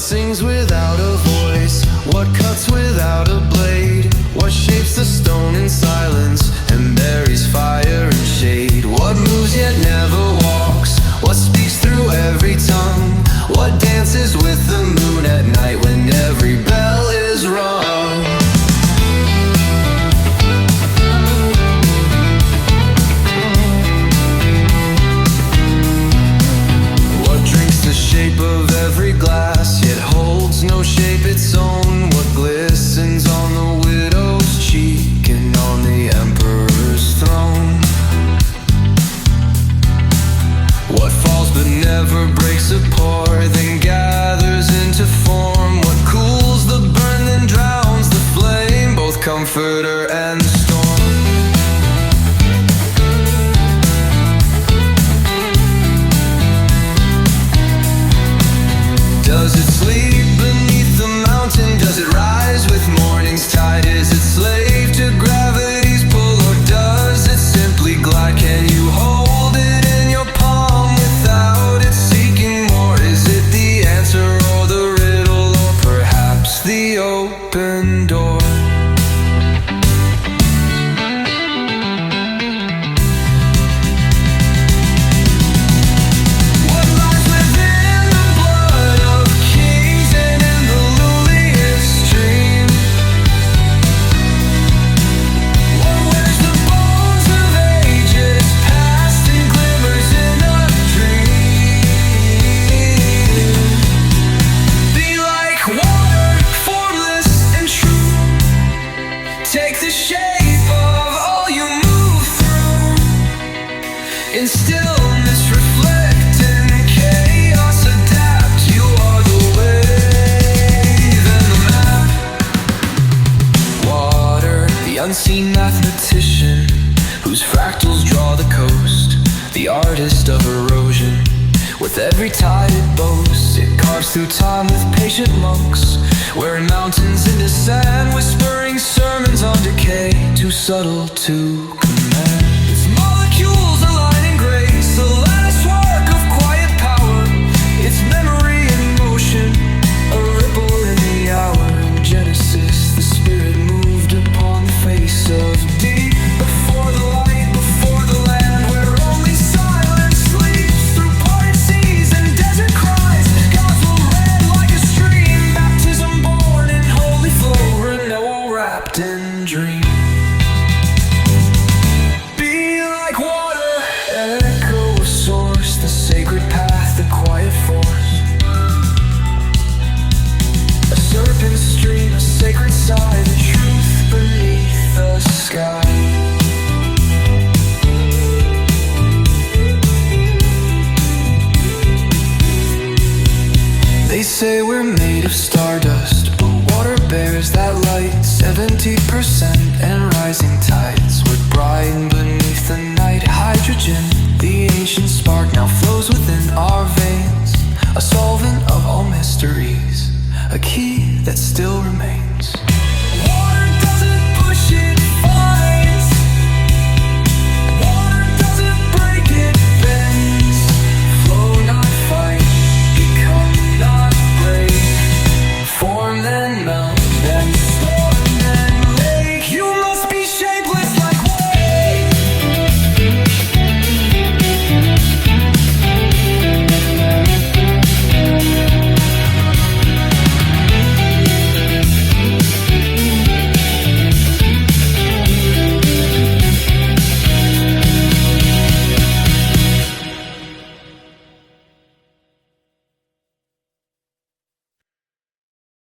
sings without a voice? What cuts without a blade? What shapes the stone in silence and buries fire and shade? What moves yet never walks? What speaks through every tongue? What dances with the moon at night when every bell is rung? What drinks the shape of every glass, yet holds no shape its own? What glistens on the widow's cheek and on the emperor's throne? What falls but never breaks apart, then gathers into form? What cools the burn, then drowns the flame, both comforter and storm? Does it sleep beneath the mountain? Does it rise with morning's tide? Is it slave to gravity's pull, or does it simply glide? Can you hold it in your palm without it seeking more? Is it the answer or the riddle, or perhaps the open door? Take the shape of all you move through. In stillness reflect, in chaos adapt. You are the wave and the map. Water, the unseen mathematician, whose fractals draw the coast. The artist of erosion, with every tide it boasts. It carves through time with patient monks, wearing mountains into sand, whispering sermons on decay, too subtle to